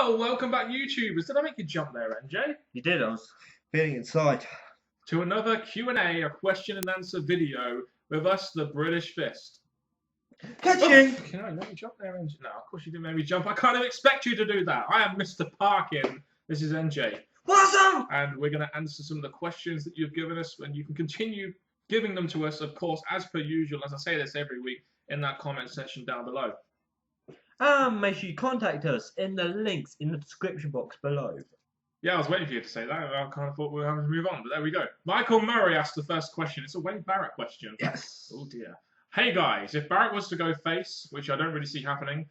Well, welcome back, YouTubers. Did I make you jump there, NJ? You did. I was feeling inside. To another Q&A, a question and answer video with us, the British Fist. Catching! Oh, can I let me jump there, NJ? No, of course you didn't make me jump. I kind of expect you to do that. I am Mr. Parkin. This is NJ. What's up? And we're going to answer some of the questions that you've given us, and you can continue giving them to us, of course, as per usual, as I say this every week, in that comment section down below. Make sure you contact us in the links in the description box below. Yeah, I was waiting for you to say that. I kind of thought we were having to move on, but there we go. Michael Murray asked the first question. It's a Wade Barrett question. Yes. Oh dear. Hey guys, if Barrett was to go face, which I don't really see happening,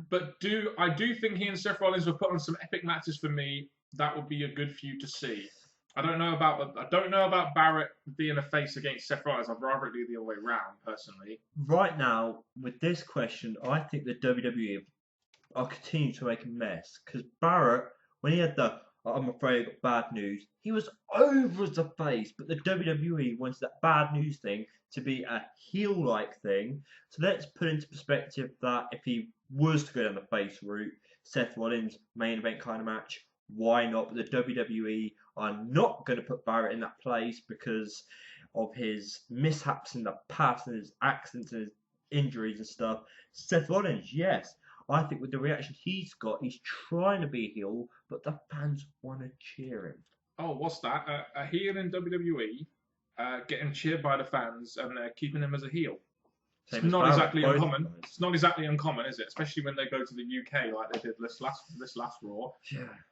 but I do think he and Seth Rollins would put on some epic matches for me. That would be a good feud to see. I don't know about Barrett being a face against Seth Rollins. I'd rather it be the other way around, personally. Right now, with this question, I think the WWE are continuing to make a mess because Barrett, when he had the "I'm afraid I got bad news," he was over as a face, but the WWE wanted that bad news thing to be a heel-like thing. So let's put into perspective that if he was to go down the face route, Seth Rollins main event kind of match, why not? But the WWE are not going to put Barrett in that place because of his mishaps in the past and his accidents and his injuries and stuff. Seth Rollins, yes. I think with the reaction he's got, he's trying to be a heel, but the fans want to cheer him. Oh, what's that? A heel in WWE getting cheered by the fans and they're keeping him as a heel. It's not exactly uncommon. It's not exactly uncommon, is it? Especially when they go to the UK like they did this last Raw.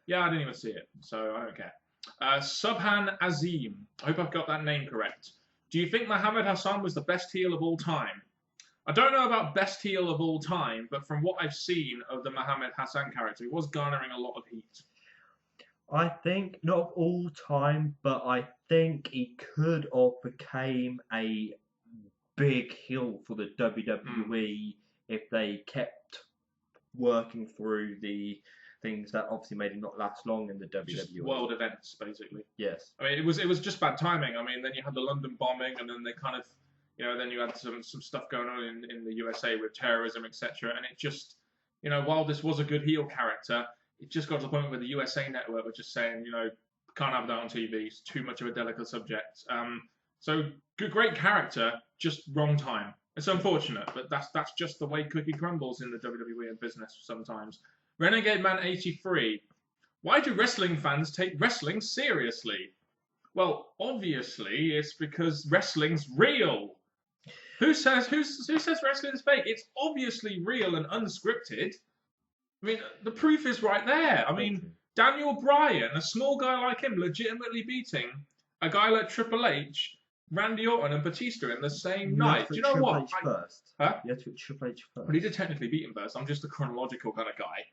Yeah, I didn't even see it, so I don't care. Subhan Azim. I hope I've got that name correct. Do you think Muhammad Hassan was the best heel of all time? I don't know about best heel of all time, but from what I've seen of the Muhammad Hassan character, he was garnering a lot of heat. I think, not of all time, but I think he could have became a big heel for the WWE if they kept working through the things that obviously made him not last long in the WWE. Just world events, basically. Yes. I mean, it was just bad timing. I mean, then you had the London bombing, and then they kind of, then you had some stuff going on in the USA with terrorism, etc. And it just, while this was a good heel character, it just got to the point where the USA Network were just saying, can't have that on TV. It's too much of a delicate subject. So great character, just wrong time. It's unfortunate, but that's just the way cookie crumbles in the WWE and business sometimes. Renegade Man 83. Why do wrestling fans take wrestling seriously? Well, obviously, it's because wrestling's real. Who says wrestling's fake? It's obviously real and unscripted. I mean, the proof is right there. I mean, Daniel Bryan, a small guy like him, legitimately beating a guy like Triple H, Randy Orton, and Batista in the same night. Do you know what? Huh? You had to put Triple H first. Well, he did technically beat him first. I'm just a chronological kind of guy.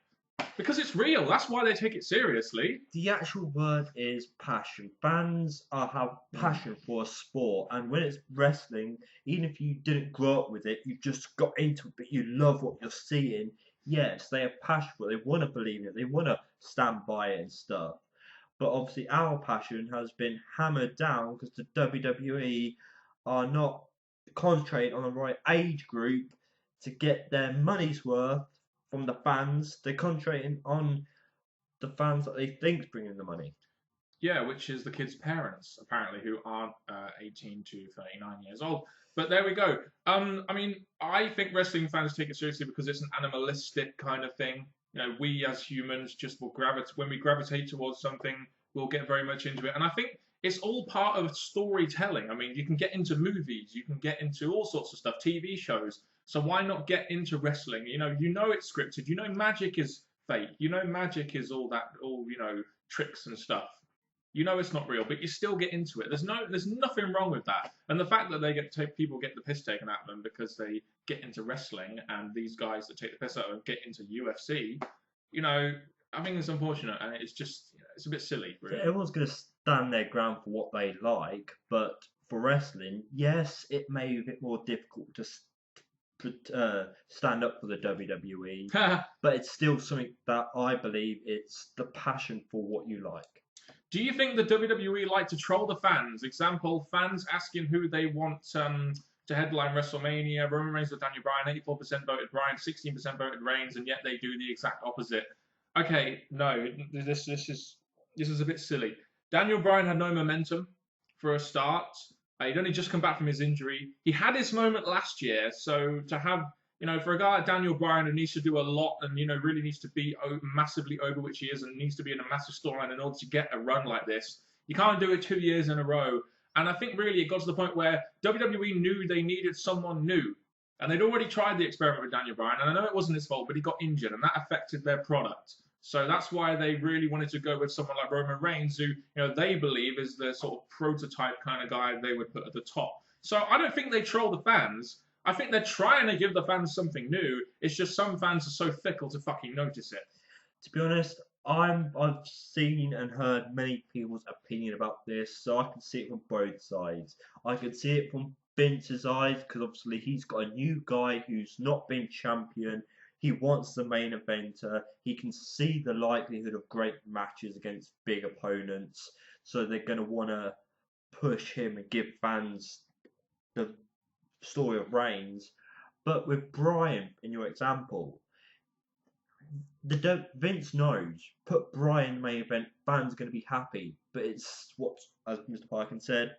Because it's real. That's why they take it seriously. The actual word is passion. Fans have passion for a sport, and when it's wrestling, even if you didn't grow up with it, you just got into it, but you love what you're seeing. Yes, they have passion for it. They want to believe in it. They want to stand by it and stuff. But obviously, our passion has been hammered down because the WWE are not concentrating on the right age group to get their money's worth from the fans. They're concentrating on the fans that they think's bringing the money. Yeah, which is the kids' parents, apparently, who aren't 18 to 39 years old. But there we go. I mean, I think wrestling fans take it seriously because it's an animalistic kind of thing. We as humans just will gravitate. When we gravitate towards something, we'll get very much into it. And I think it's all part of storytelling. I mean, you can get into movies, you can get into all sorts of stuff, TV shows. So why not get into wrestling? It's scripted. Magic is fake. Magic is all tricks and stuff. It's not real, but you still get into it. There's nothing wrong with that. And the fact that people get the piss taken out of them because they get into wrestling, and these guys that take the piss out of them get into UFC, I think it's unfortunate, and it's just it's a bit silly. Really. Everyone's going to stand their ground for what they like, but for wrestling, yes, it may be a bit more difficult to stand up for the WWE, but it's still something that I believe it's the passion for what you like. Do you think the WWE like to troll the fans? Example, fans asking who they want to headline WrestleMania. Roman Reigns or Daniel Bryan, 84% voted Bryan, 16% voted Reigns, and yet they do the exact opposite. Okay, no, this is a bit silly. Daniel Bryan had no momentum for a start. He'd only just come back from his injury. He had his moment last year, so to have for a guy like Daniel Bryan who needs to do a lot and really needs to be massively over, which he is, and needs to be in a massive storyline in order to get a run like this, you can't do it 2 years in a row. And I think really it got to the point where WWE knew they needed someone new. And they'd already tried the experiment with Daniel Bryan, and I know it wasn't his fault, but he got injured, and that affected their product. So that's why they really wanted to go with someone like Roman Reigns, who they believe is the sort of prototype kind of guy they would put at the top. So I don't think they troll the fans. I think they're trying to give the fans something new. It's just some fans are so fickle to fucking notice it. To be honest, I've seen and heard many people's opinion about this, so I can see it from both sides. I can see it from Vince's eyes because obviously he's got a new guy who's not been champion. He wants the main eventer. He can see the likelihood of great matches against big opponents, so they're going to want to push him and give fans the story of Reigns. But with Bryan, in your example, Vince knows, put Bryan main event, fans are going to be happy. But it's what, as Mr. Parkin said,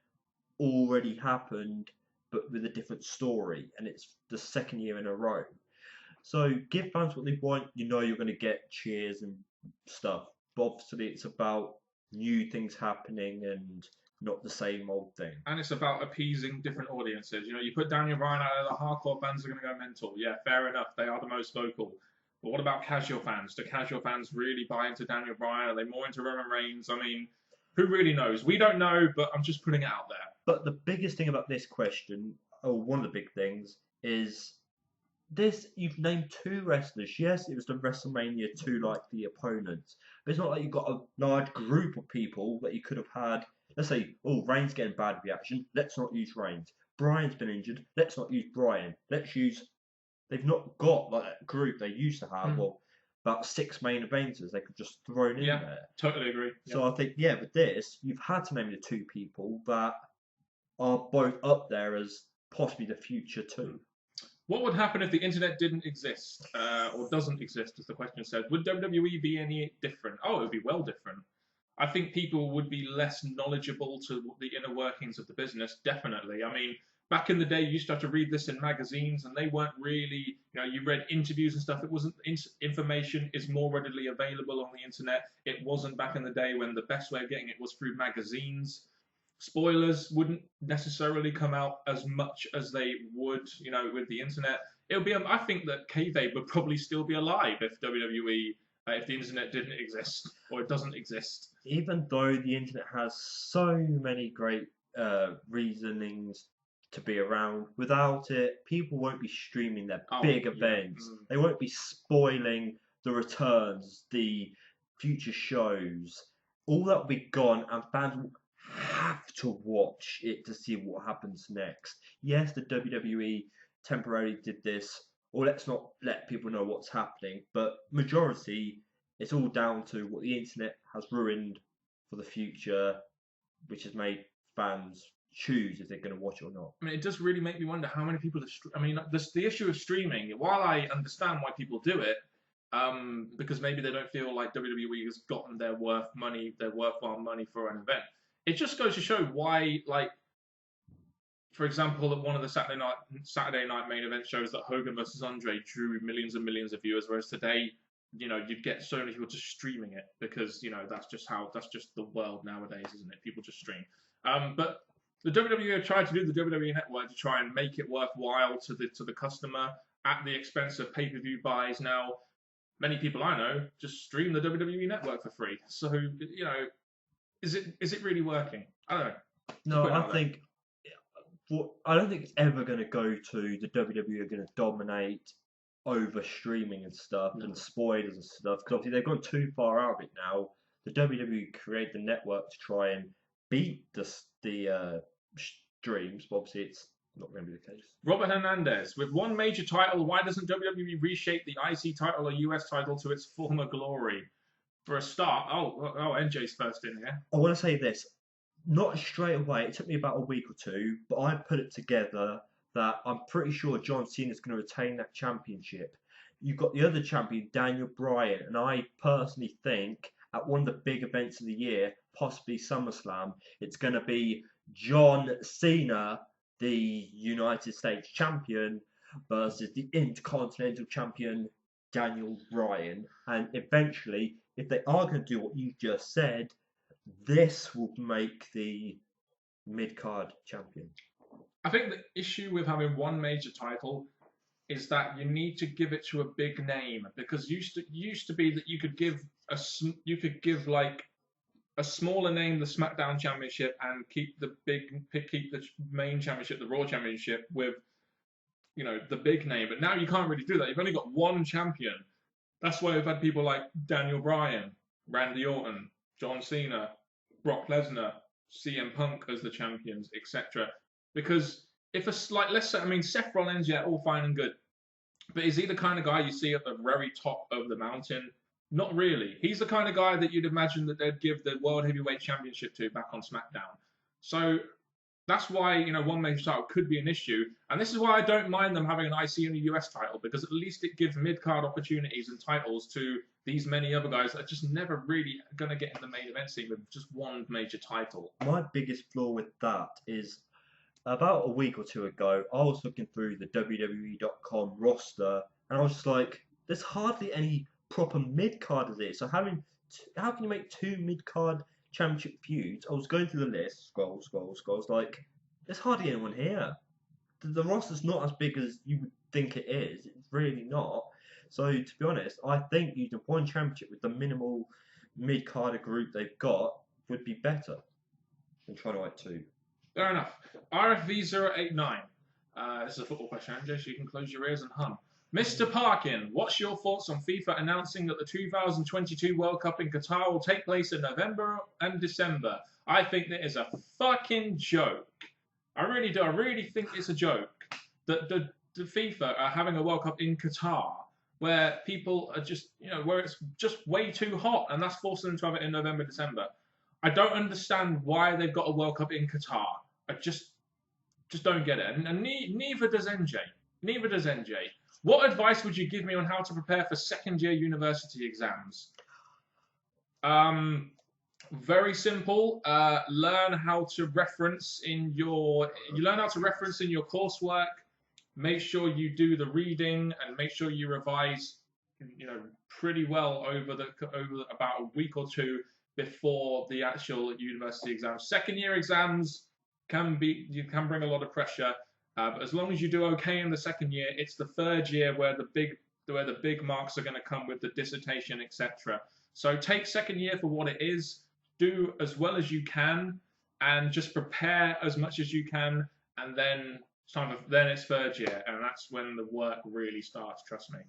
already happened, but with a different story, and it's the second year in a row. So give fans what they want. You're going to get cheers and stuff. But obviously, it's about new things happening and not the same old thing. And it's about appeasing different audiences. You put Daniel Bryan out there, the hardcore fans are going to go mental. Yeah, fair enough. They are the most vocal. But what about casual fans? Do casual fans really buy into Daniel Bryan? Are they more into Roman Reigns? I mean, who really knows? We don't know, but I'm just putting it out there. But the biggest thing about this question, or one of the big things, is this: you've named two wrestlers. Yes, it was the WrestleMania 2 like the opponents, but it's not like you've got a large group of people that you could have had. Let's say, oh, Reigns getting bad reaction. Let's not use Reigns. Bryan's been injured. Let's not use Bryan. Let's use. They've not got like that group they used to have. Well, about 6 main eventers they could just throw in there. Yeah, totally agree. So I think, with this, you've had to name the two people that are both up there as possibly the future too. What would happen if the internet didn't exist, or doesn't exist, as the question said? Would WWE be any different? Oh, it would be well different. I think people would be less knowledgeable to the inner workings of the business, definitely. I mean, back in the day, you used to have to read this in magazines, and they weren't really, you read interviews and stuff. It wasn't, information is more readily available on the internet. It wasn't back in the day when the best way of getting it was through magazines. Spoilers wouldn't necessarily come out as much as they would, with the internet. It would be, I think that kayfabe would probably still be alive if WWE, if the internet didn't exist, or it doesn't exist. Even though the internet has so many great reasonings to be around, without it, people won't be streaming their big events. They won't be spoiling the returns, the future shows. All that will be gone, and fans will have to watch it to see what happens next. Yes, the WWE temporarily did this, or let's not let people know what's happening, but majority, it's all down to what the internet has ruined for the future, which has made fans choose if they're going to watch it or not. I mean, it does really make me wonder how many people are. I mean, the issue of streaming. While I understand why people do it, because maybe they don't feel like WWE has gotten their worthwhile money for an event. It just goes to show why, like, for example, at one of the Saturday night main event shows that Hogan versus Andre drew millions and millions of viewers, whereas today, you'd get so many people just streaming it because that's just the world nowadays, isn't it? People just stream. But the WWE have tried to do the WWE Network to try and make it worthwhile to the customer at the expense of pay-per-view buys. Now, many people I know just stream the WWE Network for free. So is it really working? I don't know. No, I don't think it's ever going to go to the WWE are going to dominate over streaming and stuff and spoilers and stuff, because obviously they've gone too far out of it now. The WWE created the network to try and beat the streams, but obviously it's not going to be the case. Robert Hernandez, with one major title, why doesn't WWE reshape the IC title or US title to its former glory? For a start, NJ's first in here. I want to say this, not straight away. It took me about a week or two, but I put it together that I'm pretty sure John Cena is going to retain that championship. you've got the other champion, Daniel Bryan, and I personally think at one of the big events of the year, possibly SummerSlam, it's going to be John Cena, the United States champion, versus the Intercontinental champion, Daniel Bryan. And eventually, if they are going to do what you just said, this will make the mid card champion. I think the issue with having one major title is that you need to give it to a big name, because used to be that you could give like a smaller name the SmackDown Championship and keep the main championship, the Raw Championship, with the big name. But now you can't really do that. You've only got one champion. That's why we've had people like Daniel Bryan, Randy Orton, John Cena, Brock Lesnar, CM Punk as the champions, etc. Because if let's say, I mean, Seth Rollins, yeah, all fine and good, but is he the kind of guy you see at the very top of the mountain? Not really. He's the kind of guy that you'd imagine that they'd give the World Heavyweight Championship to back on SmackDown. So that's why, one major title could be an issue. And this is why I don't mind them having an IC and a US title, because at least it gives mid-card opportunities and titles to these many other guys that are just never really going to get in the main event scene with just one major title. My biggest flaw with that is, about a week or two ago, I was looking through the WWE.com roster, and I was just like, there's hardly any proper mid-carders here. So how can you make two mid-card championship feuds? I was going through the list, scroll, like, there's hardly anyone here. The roster's not as big as you would think it is. It's really not. So, to be honest, I think using one championship with the minimal mid-carder group they've got would be better than trying to like two. Fair enough. RFV089. This is a football question, Andrew, so you can close your ears and hum. Mr. Parkin, what's your thoughts on FIFA announcing that the 2022 World Cup in Qatar will take place in November and December? I think that is a fucking joke. I really do. I really think it's a joke that the FIFA are having a World Cup in Qatar where people are just, where it's just way too hot, and that's forcing them to have it in November, December. I don't understand why they've got a World Cup in Qatar. I just don't get it. And neither does NJ. Neither does NJ. What advice would you give me on how to prepare for second-year university exams? Very simple. Learn how to reference in your coursework. Make sure you do the reading and make sure you revise, pretty well over about a week or two before the actual university exams. Second-year exams can bring a lot of pressure. But as long as you do okay in the second year, it's the third year where the big marks are going to come with the dissertation, etc. So take second year for what it is, do as well as you can, and just prepare as much as you can, and then it's third year, and that's when the work really starts. Trust me.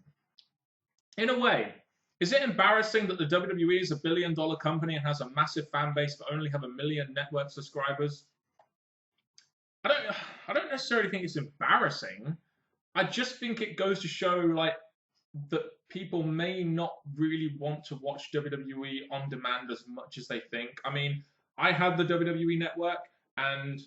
In a way, is it embarrassing that the WWE is a billion-dollar company and has a massive fan base but only have 1 million network subscribers? I don't necessarily think it's embarrassing. I just think it goes to show that people may not really want to watch WWE on demand as much as they think. I mean, I had the WWE Network, and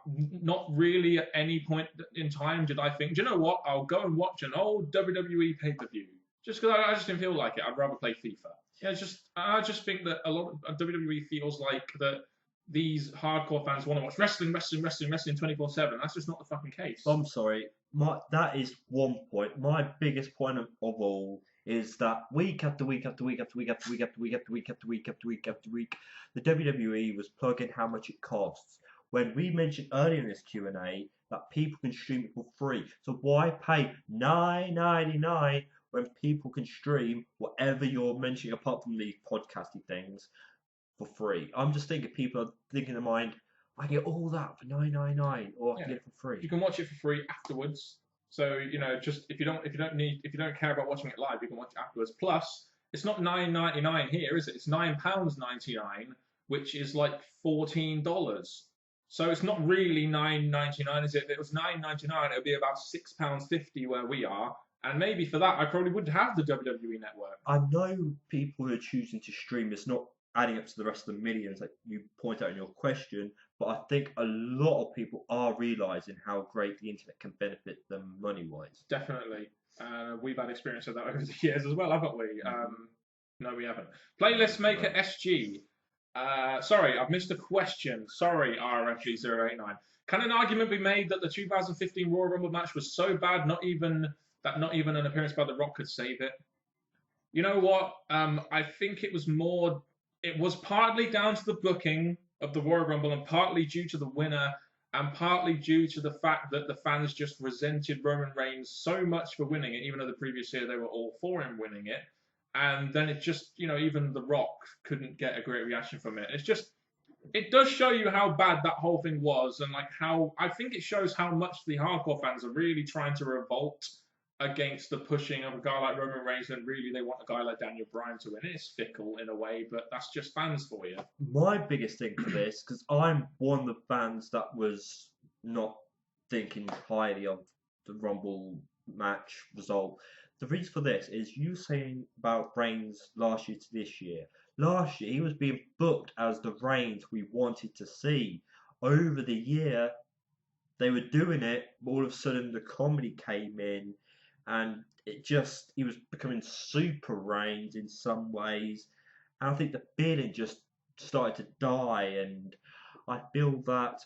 not really at any point in time did I think, do you know what? I'll go and watch an old WWE pay-per-view. Just because I just didn't feel like it. I'd rather play FIFA. Yeah, I just think that a lot of WWE feels like that these hardcore fans want to watch wrestling 24/7. That's just not the fucking case. I'm sorry. That is one point. My biggest point of all is that week after week after week after week after week after week after week after week after week after week, the WWE was plugging how much it costs. When we mentioned earlier in this Q&A that people can stream it for free, so why pay $9.99 when people can stream whatever you're mentioning apart from the podcasty things for free? I'm just thinking people are thinking in their mind, I get all that for $9.99, or I can get it for free. You can watch it for free afterwards. So just if you don't care about watching it live, you can watch it afterwards. Plus, it's not $9.99 here, is it? It's £9.99, which is like $14. So it's not really $9.99, is it? If it was $9.99, it would be about £6.50 where we are. And maybe for that, I probably would have the WWE Network. I know people who are choosing to stream, it's not adding up to the rest of the millions like you point out in your question, but I think a lot of people are realising how great the internet can benefit them money-wise. Definitely. We've had experience of that over the years as well, haven't we? No, we haven't. Playlist No, Maker SG. Sorry, I've missed a question. Sorry, RFG089. Can an argument be made that the 2015 Royal Rumble match was so bad, not even an appearance by The Rock could save it? You know what? I think it was more. It was partly down to the booking of the Royal Rumble, and partly due to the winner, and partly due to the fact that the fans just resented Roman Reigns so much for winning it, even though the previous year they were all for him winning it. And then it just, even The Rock couldn't get a great reaction from it. It's just, it does show you how bad that whole thing was, and like how I think it shows how much the hardcore fans are really trying to revolt against the pushing of a guy like Roman Reigns, and really they want a guy like Daniel Bryan to win. It's fickle in a way, but that's just fans for you. My biggest thing for this, because I'm one of the fans that was not thinking highly of the Rumble match result. The reason for this is you saying about Reigns last year to this year. Last year he was being booked as the Reigns we wanted to see. Over the year they were doing it, but all of a sudden the comedy came in, and he was becoming super Reigns in some ways. And I think the feeling just started to die, and I feel that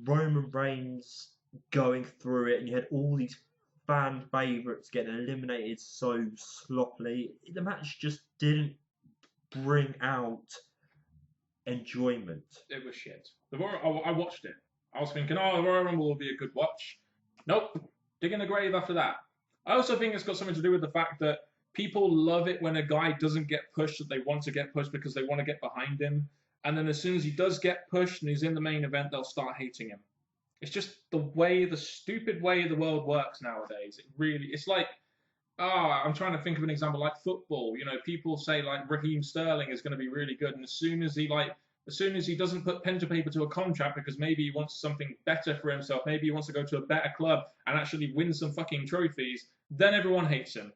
Roman Reigns going through it, and you had all these fan favourites getting eliminated so sloppily. The match just didn't bring out enjoyment. It was shit. I watched it. I was thinking, the Royal Rumble will be a good watch. Nope. Dig in the grave after that. I also think it's got something to do with the fact that people love it when a guy doesn't get pushed, that they want to get pushed because they want to get behind him. And then as soon as he does get pushed and he's in the main event, they'll start hating him. It's just the stupid way the world works nowadays. It's like, I'm trying to think of an example like football. People say like Raheem Sterling is going to be really good, and as soon as he doesn't put pen to paper to a contract because maybe he wants something better for himself, maybe he wants to go to a better club and actually win some fucking trophies, then everyone hates him.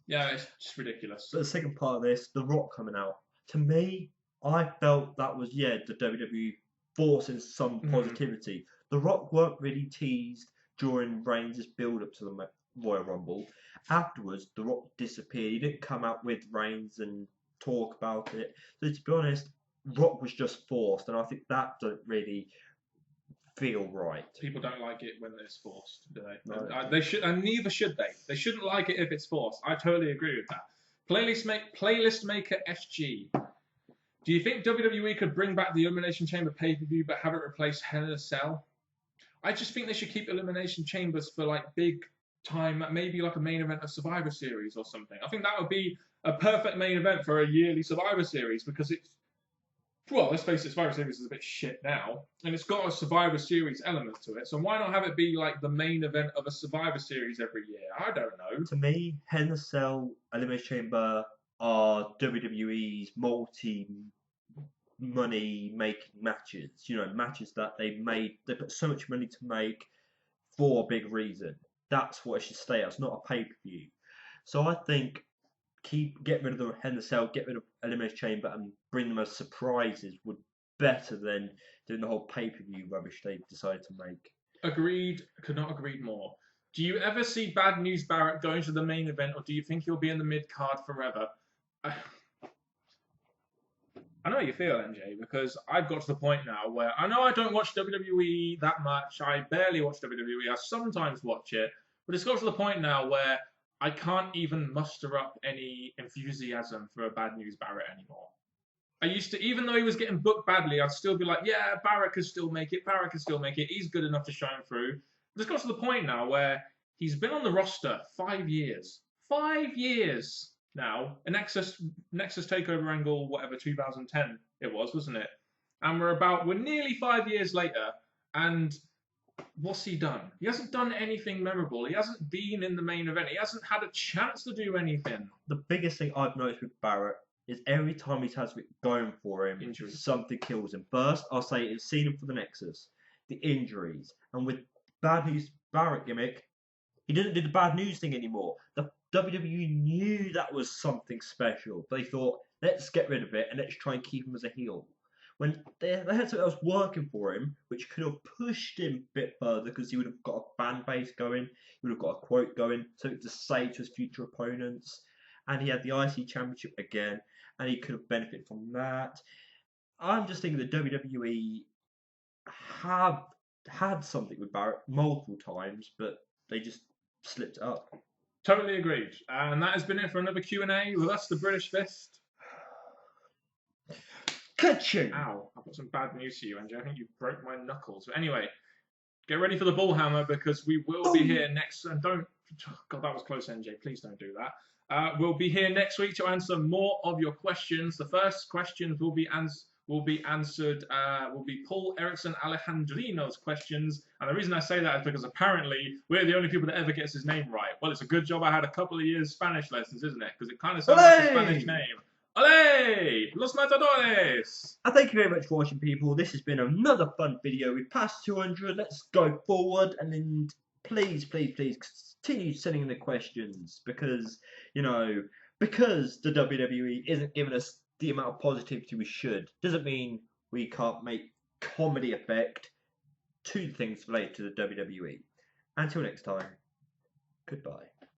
Yeah, it's just ridiculous. But the second part of this, The Rock coming out, to me, I felt that was, the WWE forcing some positivity. The Rock weren't really teased during Reigns' build up to the Royal Rumble. Afterwards, The Rock disappeared. He didn't come out with Reigns and talk about it. So to be honest, Rock was just forced, and I think that doesn't really feel right. People don't like it when it's forced, do they? No. They should, and neither should they. They shouldn't like it if it's forced. I totally agree with that. Playlist Maker SG. Do you think WWE could bring back the Elimination Chamber pay-per-view but have it replace Hell in a Cell? I just think they should keep Elimination Chambers for like big time, maybe like a main event of Survivor Series or something. I think that would be a perfect main event for a yearly Survivor Series, because let's face it, Survivor Series is a bit shit now, and it's got a Survivor Series element to it, so why not have it be like the main event of a Survivor Series every year? I don't know. To me, Hell in a Cell, Elimination Chamber are WWE's multi-money making matches. Matches that they put so much money to make for a big reason. That's what it should stay as, not a pay-per-view. So I think get rid of the Hell in a Cell, get rid of Elimination Chamber, and bring them as surprises would better than doing the whole pay-per-view rubbish they decided to make. Agreed. Could not agree more. Do you ever see Bad News Barrett going to the main event, or do you think he'll be in the mid-card forever? I know how you feel, MJ, because I've got to the point now where I know I don't watch WWE that much. I barely watch WWE. I sometimes watch it, but it's got to the point now where I can't even muster up any enthusiasm for a Bad News Barrett anymore. I used to, even though he was getting booked badly, I'd still be like, yeah, Barrett could still make it. Barrett could still make it. He's good enough to shine through. But it's got to the point now where he's been on the roster 5 years. 5 years now. A Nexus Takeover Angle, whatever, 2010 it was, wasn't it? And we're nearly 5 years later, and what's he done? He hasn't done anything memorable. He hasn't been in the main event. He hasn't had a chance to do anything. The biggest thing I've noticed with Barrett is every time he has it going for him, Injuries. Something kills him. First, I'll say it's seen him for the Nexus, the injuries, and with Bad News Barrett gimmick, he didn't do the bad news thing anymore. The WWE knew that was something special. They thought, let's get rid of it and let's try and keep him as a heel. when they had something else working for him, which could have pushed him a bit further because he would have got a fan base going, he would have got a quote going, something to say to his future opponents. And he had the IC Championship again, and he could have benefited from that. I'm just thinking the WWE have had something with Barrett multiple times, but they just slipped it up. Totally agreed. And that has been it for another Q&A with us, the British Fist. Ka-ching! Ow, I've got some bad news for you, Angie. I think you broke my knuckles. But anyway, get ready for the ball hammer because we will be here next. And don't, God, that was close, NJ. Please don't do that. We'll be here next week to answer more of your questions. The first questions will be answered. Will be Paul Erickson Alejandrino's questions. And the reason I say that is because apparently we're the only people that ever gets his name right. Well, it's a good job I had a couple of years Spanish lessons, isn't it? Because it kind of sounds like a Spanish name. Ole! Los Matadores! And thank you very much for watching, people. This has been another fun video. We passed 200. Let's go forward, and then please continue sending in the questions because, you know, because the WWE isn't giving us the amount of positivity we should, doesn't mean we can't make comedy effect to things related to the WWE. Until next time, goodbye.